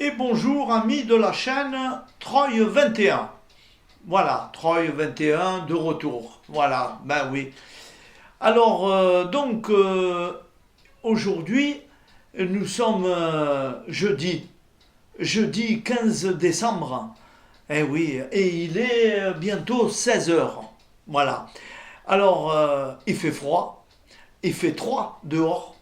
Et bonjour amis de la chaîne Troy 21. Voilà, Troy 21 de retour. Voilà, ben oui. Alors, aujourd'hui, nous sommes jeudi 15 décembre. Eh oui, et il est bientôt 16 heures. Voilà. Alors, il fait froid, il fait 3 dehors.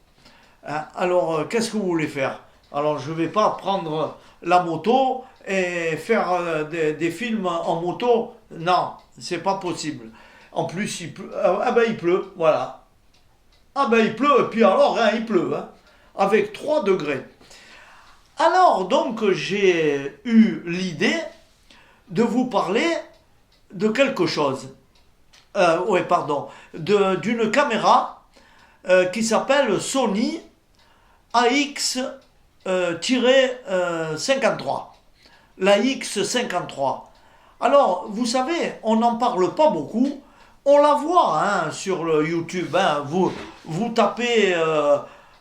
Hein. Alors, qu'est-ce que vous voulez faire? Alors, je ne vais pas prendre la moto et faire des films en moto. Non, c'est pas possible. En plus, il pleut. Ah ben, il pleut, voilà. Ah ben, il pleut, et puis alors, hein, il pleut, hein, avec 3 degrés. Alors, donc, j'ai eu l'idée de vous parler de quelque chose. Oui, pardon. D'une caméra qui s'appelle Sony AX-53. La X53. Alors, vous savez, on n'en parle pas beaucoup. On la voit hein, sur le YouTube. Hein. Vous tapez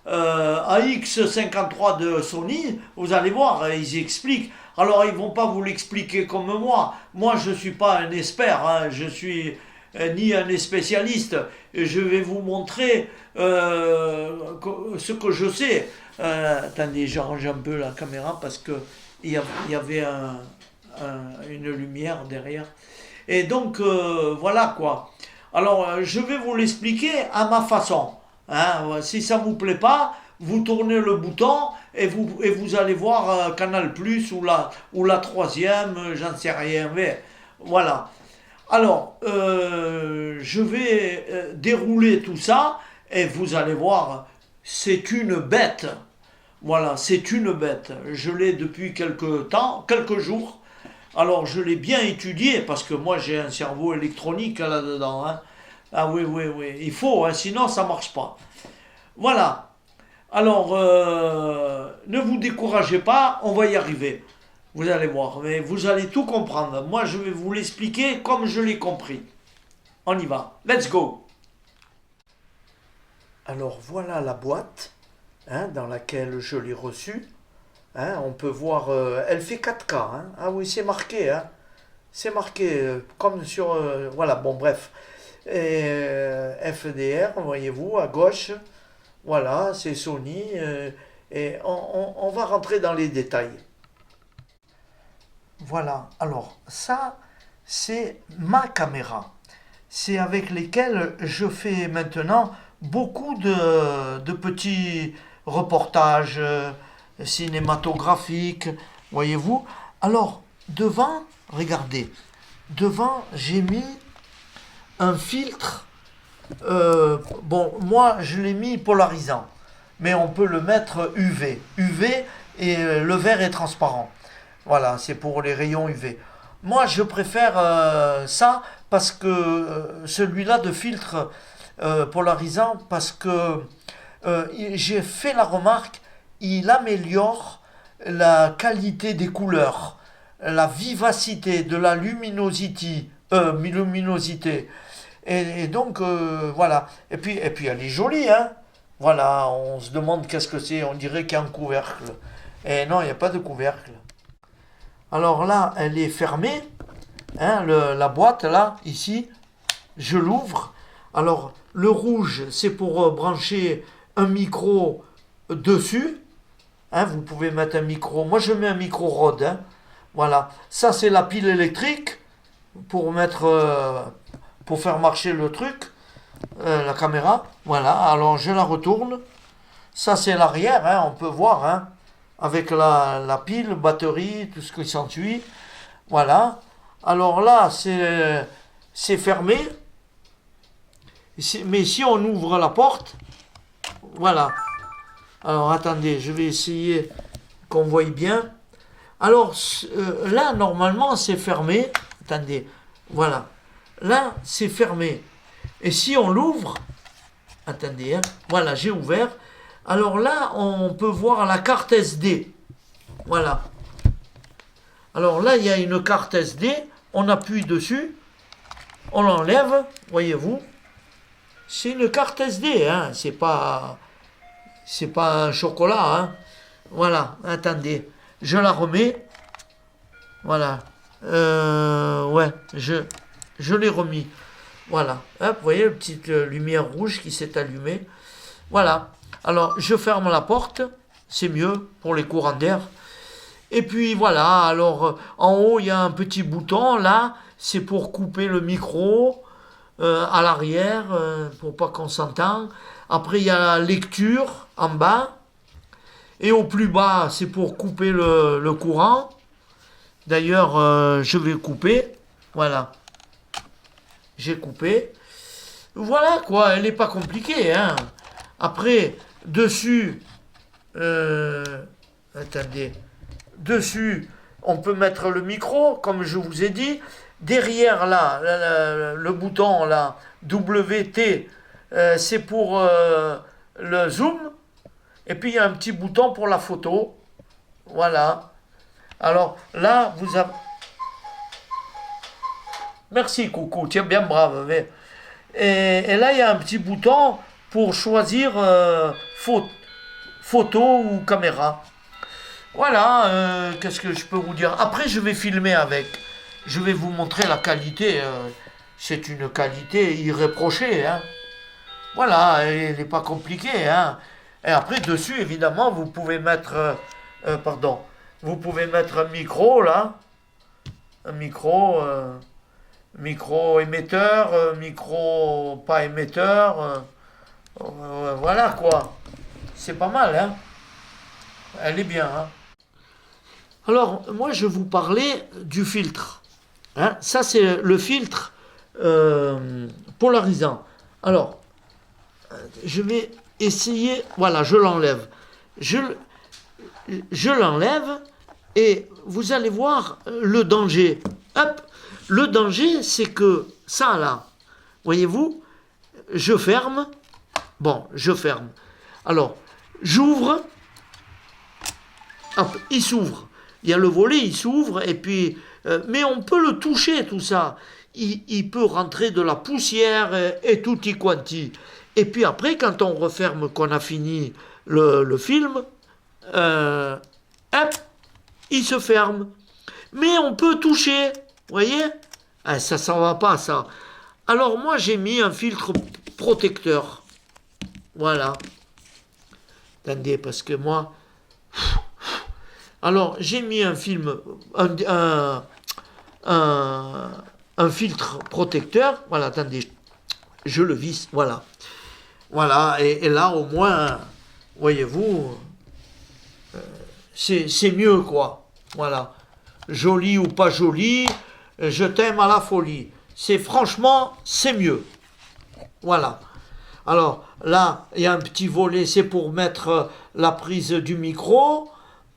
AX53 de Sony, vous allez voir, ils expliquent. Alors, ils ne vont pas vous l'expliquer comme moi. Moi, je ne suis pas un expert. Hein. Je suis ni un spécialiste. Je vais vous montrer ce que je sais. Attendez, j'arrange un peu la caméra parce que il y avait une lumière derrière. Et donc, voilà quoi. Alors, je vais vous l'expliquer à ma façon. Hein. Si ça ne vous plaît pas, vous tournez le bouton et vous allez voir Canal Plus ou la troisième, j'en sais rien. Mais voilà. Alors, je vais dérouler tout ça et vous allez voir, c'est une bête. Voilà, c'est une bête. Je l'ai depuis quelques temps, quelques jours. Alors, je l'ai bien étudié parce que moi, j'ai un cerveau électronique là-dedans. Hein. Ah oui, oui, oui. Il faut, hein, sinon ça ne marche pas. Voilà. Alors, ne vous découragez pas, on va y arriver. Vous allez voir, mais vous allez tout comprendre. Moi, je vais vous l'expliquer comme je l'ai compris. On y va. Let's go. Alors, voilà la boîte hein, dans laquelle je l'ai reçue. Hein, on peut voir, elle fait 4K. Hein. Ah oui, c'est marqué. Hein. C'est marqué comme sur... voilà, bon, bref. Et, FDR, voyez-vous, à gauche. Voilà, c'est Sony. Et on va rentrer dans les détails. Voilà, alors ça, c'est ma caméra. C'est avec lesquelles je fais maintenant beaucoup de petits reportages cinématographiques, voyez-vous. Alors, devant, regardez, devant, j'ai mis un filtre. Bon, moi, je l'ai mis polarisant, mais on peut le mettre UV. UV et le verre est transparent. Voilà, c'est pour les rayons UV. Moi, je préfère ça parce que celui-là de filtre polarisant, parce que j'ai fait la remarque, il améliore la qualité des couleurs, la vivacité de la luminosité. Et donc, voilà. Et puis, elle est jolie, hein. Voilà, on se demande qu'est-ce que c'est, on dirait qu'il y a un couvercle. Et non, il n'y a pas de couvercle. Alors là, elle est fermée, hein, la boîte là, ici, je l'ouvre. Alors, le rouge, c'est pour brancher un micro dessus. Hein, vous pouvez mettre un micro. Moi, je mets un micro Rode. Hein. Voilà. Ça, c'est la pile électrique pour mettre, pour faire marcher le truc, la caméra. Voilà. Alors, je la retourne. Ça, c'est l'arrière. Hein, on peut voir. Hein. Avec la pile, batterie, tout ce qui s'ensuit. Voilà. Alors là, c'est fermé. Mais si on ouvre la porte, voilà. Alors attendez, je vais essayer qu'on voie bien. Alors là, normalement, c'est fermé. Attendez, voilà. Là, c'est fermé. Et si on l'ouvre, attendez, hein, voilà, j'ai ouvert. Alors là, on peut voir la carte SD. Voilà. Alors là, il y a une carte SD. On appuie dessus. On l'enlève. Voyez-vous. C'est une carte SD. Hein. C'est pas un chocolat. Hein. Voilà. Attendez. je la remets. Voilà. Ouais, je l'ai remis. Voilà. Hop, vous voyez, une petite lumière rouge qui s'est allumée. Voilà. Alors, je ferme la porte. C'est mieux pour les courants d'air. Et puis, voilà. Alors, en haut, il y a un petit bouton. Là, c'est pour couper le micro à l'arrière, pour pas qu'on s'entende. Après, il y a la lecture en bas. Et au plus bas, c'est pour couper le courant. D'ailleurs, je vais couper. Voilà. J'ai coupé. Voilà quoi, elle n'est pas compliquée. Hein. Après, dessus, attendez, dessus, on peut mettre le micro, comme je vous ai dit. Derrière là, le bouton là, WT, c'est pour le zoom. Et puis il y a un petit bouton pour la photo. Voilà. Alors là, vous avez... Merci coucou, tu es bien brave. Mais... Et là, il y a un petit bouton pour choisir photo ou caméra. Voilà, qu'est-ce que je peux vous dire. Après, je vais filmer avec. Je vais vous montrer la qualité. C'est une qualité irréprochée. Hein. Voilà, elle n'est pas compliquée. Hein. Et après, dessus, évidemment, vous pouvez mettre... pardon. Vous pouvez mettre un micro, là. Un micro... micro émetteur, micro pas émetteur, voilà quoi. C'est pas mal, hein. Elle est bien, hein. Alors, moi, je vous parlais du filtre. Hein. Ça, c'est le filtre polarisant. Alors, je vais essayer... Voilà, je l'enlève. Je l'enlève et vous allez voir le danger. Hop. Le danger, c'est que ça, là, voyez-vous, je ferme. Bon, je ferme. Alors, j'ouvre. Hop, il s'ouvre. Il y a le volet, il s'ouvre. Et puis, mais on peut le toucher, tout ça. Il peut rentrer de la poussière et tutti quanti. Et puis après, quand on referme, qu'on a fini le film, hop, il se ferme. Mais on peut toucher. Vous voyez? Ah, ça s'en va pas, ça. Alors, moi, j'ai mis un filtre protecteur. Voilà. Attendez, parce que moi... Alors, j'ai mis un filtre protecteur. Voilà, attendez. Je le visse, voilà. Voilà, et là, au moins, voyez-vous, c'est mieux, quoi. Voilà. Joli ou pas joli, je t'aime à la folie. Franchement, c'est mieux. Voilà. Alors, là, il y a un petit volet, c'est pour mettre la prise du micro,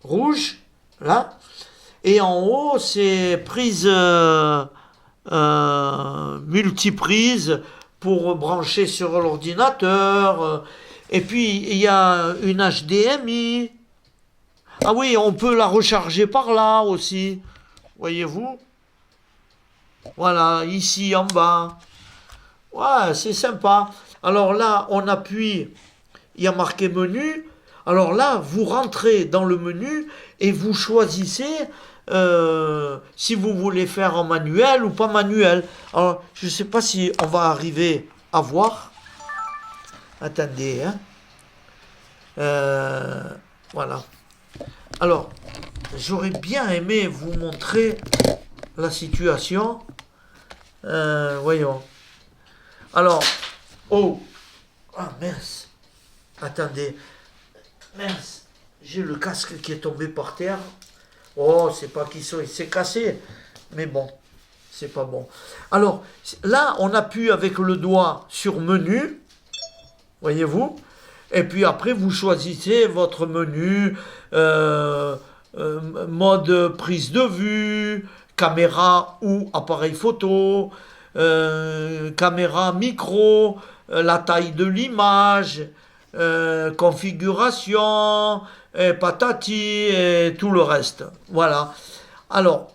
rouge, là. Et en haut, c'est prise multiprise pour brancher sur l'ordinateur. Et puis, il y a une HDMI. Ah oui, on peut la recharger par là aussi. Voyez-vous? Voilà, ici en bas. Ouais, c'est sympa. Alors là, on appuie. Il y a marqué menu. Alors là, vous rentrez dans le menu et vous choisissez si vous voulez faire en manuel ou pas manuel. Alors, je ne sais pas si on va arriver à voir. Attendez, hein. Voilà. Alors, j'aurais bien aimé vous montrer la situation. Voyons. Alors, oh, ah mince. Attendez, mince. J'ai le casque qui est tombé par terre. Oh, c'est pas qu'il s'est cassé, mais bon, c'est pas bon. Alors, là, on appuie avec le doigt sur menu, voyez-vous. Et puis après, vous choisissez votre menu, mode prise de vue, caméra ou appareil photo, caméra micro, la taille de l'image, configuration, patati et tout le reste. Voilà. Alors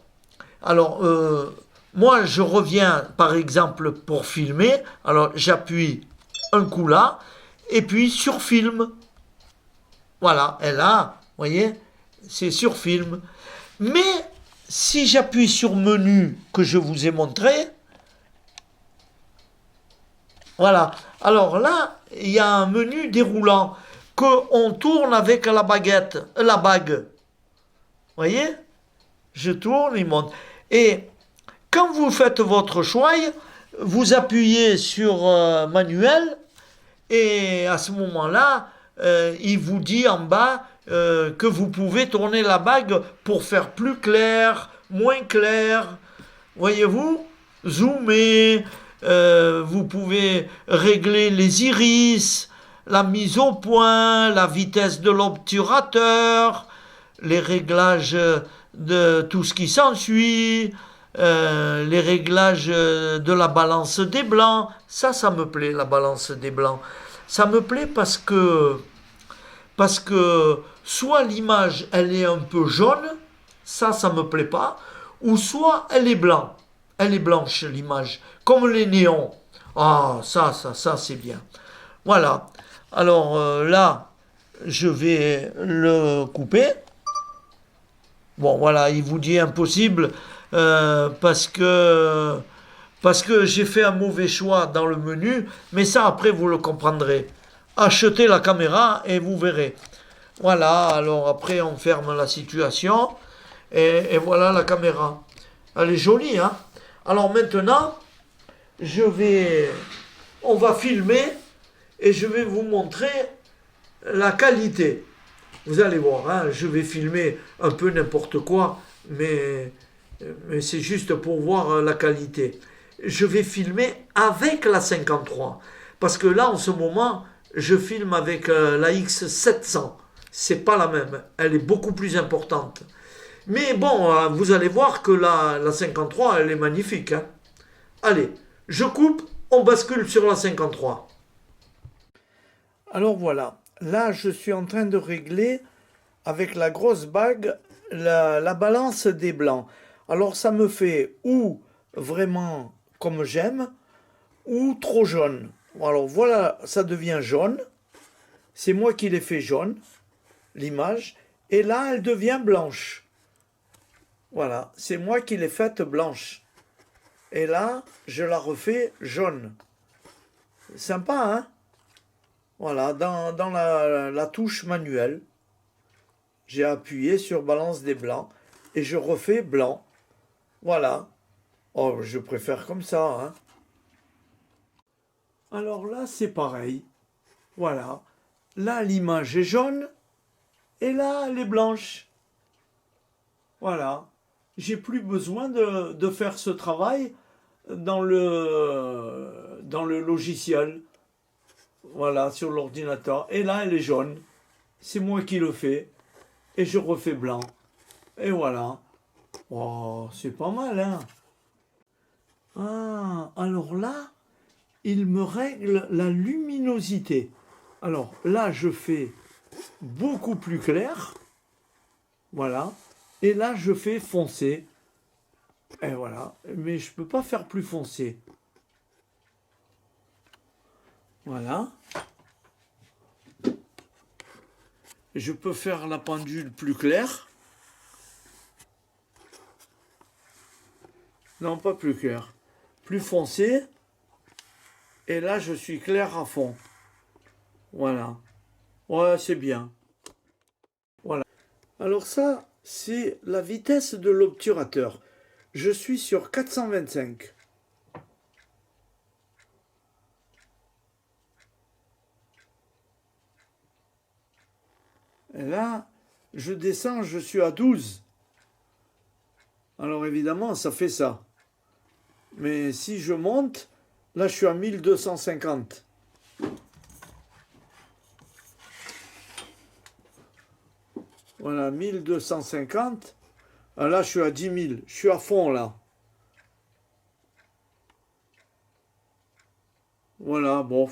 moi, je reviens, par exemple, pour filmer. Alors, j'appuie un coup là. Et puis sur film, voilà, et là, vous voyez, c'est sur film. Mais si j'appuie sur menu que je vous ai montré, voilà. Alors là, il y a un menu déroulant qu'on tourne avec la baguette, la bague. Vous voyez? Je tourne, il monte. Et quand vous faites votre choix, vous appuyez sur manuel et à ce moment-là, il vous dit en bas que vous pouvez tourner la bague pour faire plus clair, moins clair. Voyez-vous? Zoomer, vous pouvez régler les iris, la mise au point, la vitesse de l'obturateur, les réglages de tout ce qui s'ensuit, les réglages de la balance des blancs. Ça me plaît, la balance des blancs. Ça me plaît parce que soit l'image, elle est un peu jaune, ça me plaît pas, ou soit elle est blanche. Elle est blanche, l'image, comme les néons. Ah, ça, c'est bien. Voilà. Alors là, je vais le couper. Bon, voilà, il vous dit impossible parce que j'ai fait un mauvais choix dans le menu, mais ça, après, vous le comprendrez. Achetez la caméra et vous verrez. Voilà, alors après, on ferme la situation et voilà la caméra. Elle est jolie, hein? Alors maintenant, on va filmer et je vais vous montrer la qualité. Vous allez voir, hein, je vais filmer un peu n'importe quoi, mais c'est juste pour voir la qualité. Je vais filmer avec la 53, parce que là, en ce moment, je filme avec la X700. C'est pas la même, elle est beaucoup plus importante. Mais bon, vous allez voir que la 53, elle est magnifique. Hein. Allez, je coupe, on bascule sur la 53. Alors voilà, là je suis en train de régler avec la grosse bague la balance des blancs. Alors ça me fait ou vraiment comme j'aime, ou trop jaune. Alors voilà, ça devient jaune. C'est moi qui l'ai fait jaune, l'image. Et là, elle devient blanche. Voilà, c'est moi qui l'ai faite blanche. Et là, je la refais jaune. Sympa, hein? Voilà, dans la touche manuelle, j'ai appuyé sur balance des blancs et je refais blanc. Voilà. Oh, je préfère comme ça, hein? Alors là, c'est pareil. Voilà. Là, l'image est jaune et là, elle est blanche. Voilà. J'ai plus besoin de faire ce travail dans le logiciel. Voilà, sur l'ordinateur. Et là, elle est jaune. C'est moi qui le fais. Et je refais blanc. Et voilà. Oh, c'est pas mal, hein? Ah, alors là, il me règle la luminosité. Alors là, je fais beaucoup plus clair. Voilà. Et là, je fais foncé. Et voilà. Mais je ne peux pas faire plus foncé. Voilà. Je peux faire la pendule plus claire. Non, pas plus clair. Plus foncé. Et là, je suis clair à fond. Voilà. Ouais, c'est bien. Voilà. Alors ça, c'est la vitesse de l'obturateur. Je suis sur 425. Et là, je descends, je suis à 12. Alors évidemment, ça fait ça. Mais si je monte, là, je suis à 1250. Voilà, 1250. Ah, là, je suis à 10 000. Je suis à fond, là. Voilà, bon,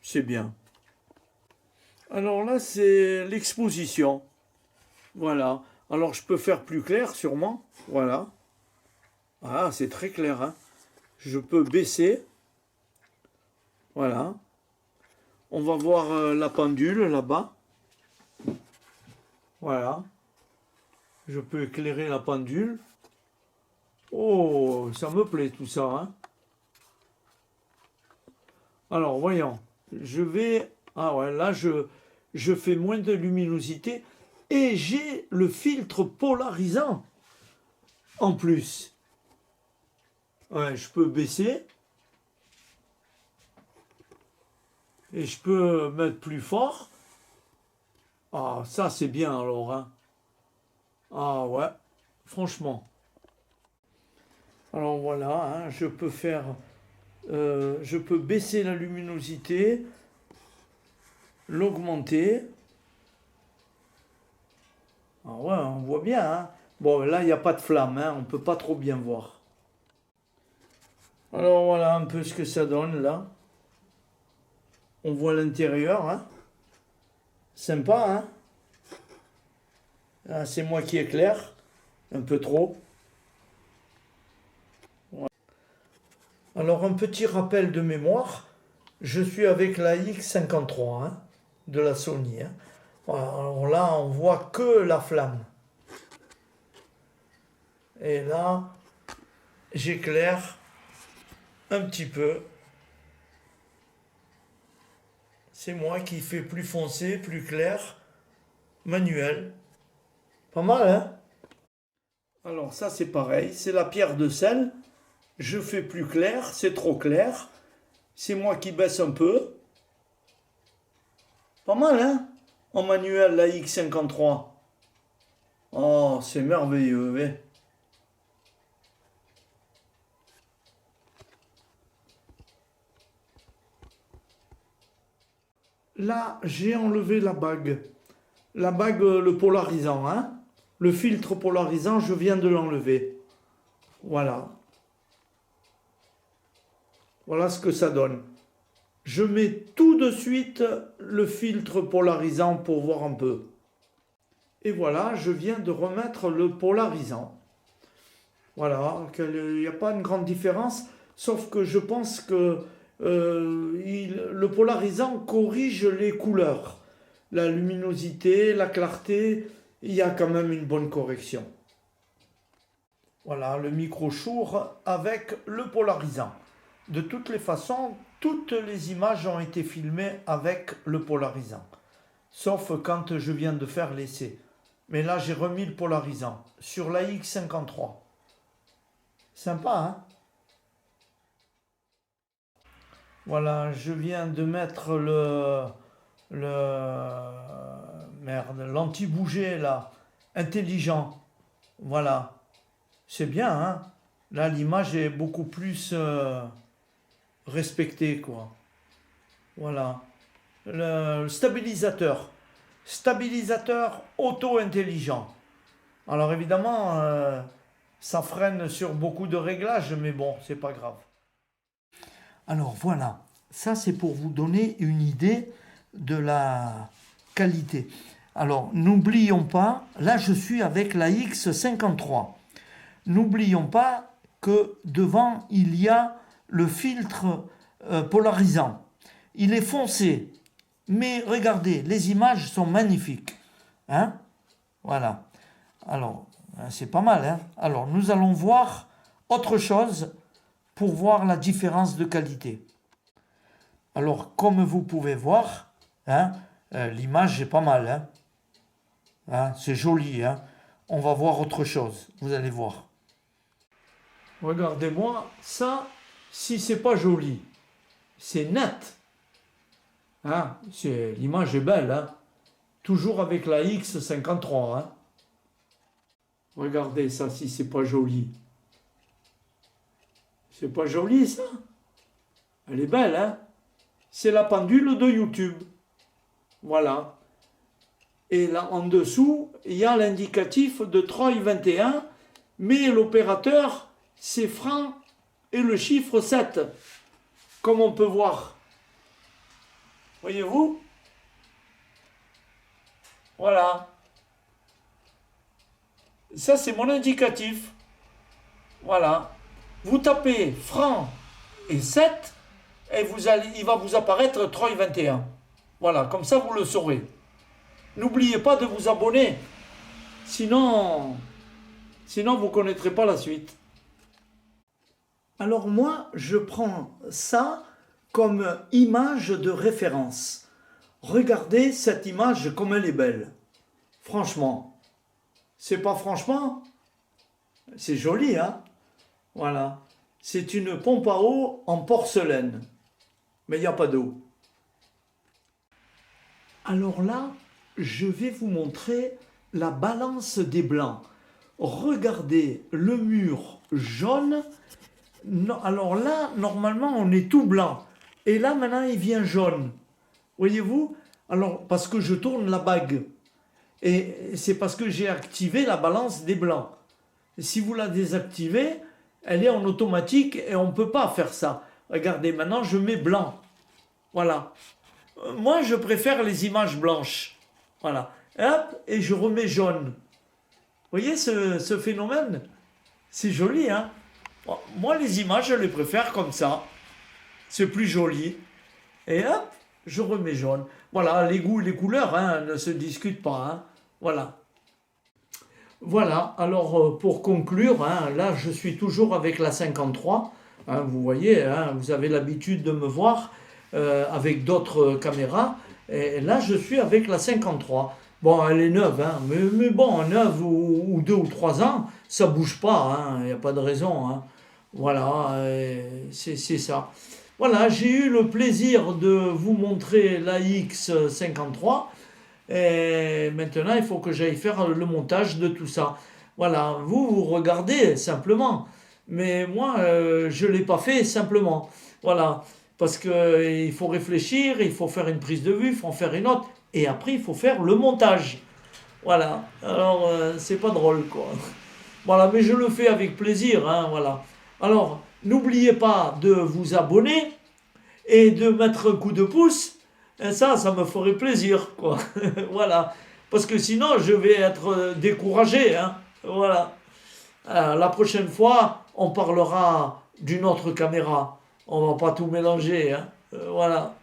c'est bien. Alors là, c'est l'exposition. Voilà. Alors, je peux faire plus clair, sûrement. Voilà. Ah, c'est très clair, hein. Je peux baisser. Voilà. On va voir la pendule, là-bas. Voilà. Je peux éclairer la pendule. Oh, ça me plaît tout ça, hein. Alors, voyons. Je vais... Ah ouais, là, je fais moins de luminosité. Et j'ai le filtre polarisant. En plus. Ouais, je peux baisser. Et je peux mettre plus fort. Ah, ça, c'est bien, alors, hein. Ah ouais, franchement. Alors voilà, hein, je peux faire... je peux baisser la luminosité, l'augmenter. Ah ouais, on voit bien, hein. Bon, là, il n'y a pas de flamme, hein, on ne peut pas trop bien voir. Alors voilà un peu ce que ça donne, là. On voit l'intérieur, hein. Sympa, hein. Ah, c'est moi qui éclaire, un peu trop. Ouais. Alors, un petit rappel de mémoire. Je suis avec la X53, hein, de la Sony, hein. Alors là, on voit que la flamme. Et là, j'éclaire un petit peu. C'est moi qui fais plus foncé, plus clair, manuel. Pas mal, hein? Alors ça, c'est pareil, c'est la pierre de sel. Je fais plus clair, c'est trop clair. C'est moi qui baisse un peu. Pas mal, hein? En manuel, la X53. Oh, c'est merveilleux, hein? Là, j'ai enlevé la bague. La bague, le polarisant, hein? Le filtre polarisant, je viens de l'enlever. Voilà. Voilà ce que ça donne. Je mets tout de suite le filtre polarisant pour voir un peu. Et voilà, je viens de remettre le polarisant. Voilà, il n'y a pas une grande différence, sauf que je pense que le polarisant corrige les couleurs. La luminosité, la clarté, il y a quand même une bonne correction. Voilà, le micro Shure avec le polarisant. De toutes les façons, toutes les images ont été filmées avec le polarisant. Sauf quand je viens de faire l'essai. Mais là, j'ai remis le polarisant sur la X53. Sympa, hein? Voilà, je viens de mettre l'anti-bouger là, intelligent. Voilà, c'est bien, hein? Là, l'image est beaucoup plus respectée, quoi. Voilà. Le stabilisateur. Stabilisateur auto-intelligent. Alors évidemment, ça freine sur beaucoup de réglages, mais bon, c'est pas grave. Alors voilà, ça c'est pour vous donner une idée de la qualité. Alors n'oublions pas, là je suis avec la X53. N'oublions pas que devant il y a le filtre polarisant. Il est foncé, mais regardez, les images sont magnifiques. Hein? Voilà. Alors, c'est pas mal. Hein? Alors, nous allons voir autre chose pour voir la différence de qualité. Alors, comme vous pouvez voir, hein, l'image est pas mal. Hein? Hein, c'est joli. Hein? On va voir autre chose. Vous allez voir. Regardez-moi, ça, si c'est pas joli, c'est net. Hein? L'image est belle. Hein? Toujours avec la X53. Hein? Regardez ça, si c'est pas joli. C'est pas joli, ça? Elle est belle, hein? C'est la pendule de YouTube. Voilà. Et là, en dessous, il y a l'indicatif de Troy 21, mais l'opérateur, c'est franc et le chiffre 7, comme on peut voir. Voyez-vous? Voilà. Ça, c'est mon indicatif. Voilà. Vous tapez franc et 7 et il va vous apparaître Troy 21. Voilà, comme ça, vous le saurez. N'oubliez pas de vous abonner. Sinon vous ne connaîtrez pas la suite. Alors moi, je prends ça comme image de référence. Regardez cette image comme elle est belle. Franchement. C'est pas franchement? C'est joli, hein? Voilà. C'est une pompe à eau en porcelaine. Mais il n'y a pas d'eau. Alors là, je vais vous montrer la balance des blancs. Regardez le mur jaune. Non, alors là, normalement, on est tout blanc. Et là, maintenant, il vient jaune. Voyez-vous? Alors, parce que je tourne la bague. Et c'est parce que j'ai activé la balance des blancs. Si vous la désactivez, elle est en automatique et on ne peut pas faire ça. Regardez, maintenant, je mets blanc. Voilà. Moi, je préfère les images blanches. Voilà. Hop, et je remets jaune. Vous voyez ce phénomène? C'est joli, hein? Moi, les images, je les préfère comme ça. C'est plus joli. Et hop, je remets jaune. Voilà, les goûts et les couleurs hein, ne se discutent pas. Hein. Voilà. Voilà, alors pour conclure, hein, là, je suis toujours avec la 53. Hein, vous voyez, hein, vous avez l'habitude de me voir avec d'autres caméras. Et là, je suis avec la 53. Bon, elle est neuve, hein, mais bon, neuve ou 2 ou 3 ans, ça bouge pas, il n'y a pas de raison. Hein. Voilà, c'est ça. Voilà, j'ai eu le plaisir de vous montrer la X53. Et maintenant, il faut que j'aille faire le montage de tout ça. Voilà, vous regardez simplement. Mais moi, je ne l'ai pas fait simplement. Voilà, parce qu'il faut réfléchir, il faut faire une prise de vue, il faut en faire une autre. Et après, il faut faire le montage. Voilà, alors c'est pas drôle, quoi. Voilà, mais je le fais avec plaisir, hein, voilà. Alors, n'oubliez pas de vous abonner et de mettre un coup de pouce. Et ça me ferait plaisir, quoi. Voilà. Parce que sinon, je vais être découragé, hein. Voilà. La prochaine fois, on parlera d'une autre caméra. On va pas tout mélanger, hein. Voilà.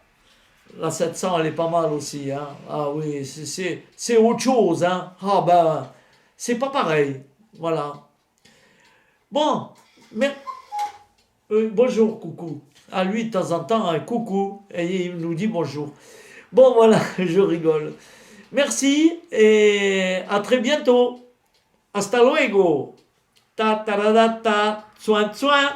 La 700, elle est pas mal aussi, hein. Ah oui, c'est autre chose, hein. Ah ben, c'est pas pareil. Voilà. Bon, mais bonjour, coucou. À lui, de temps en temps, un coucou. Et il nous dit bonjour. Bon, voilà, je rigole. Merci et à très bientôt. Hasta luego. Ta ta ta ta. Soin, soin.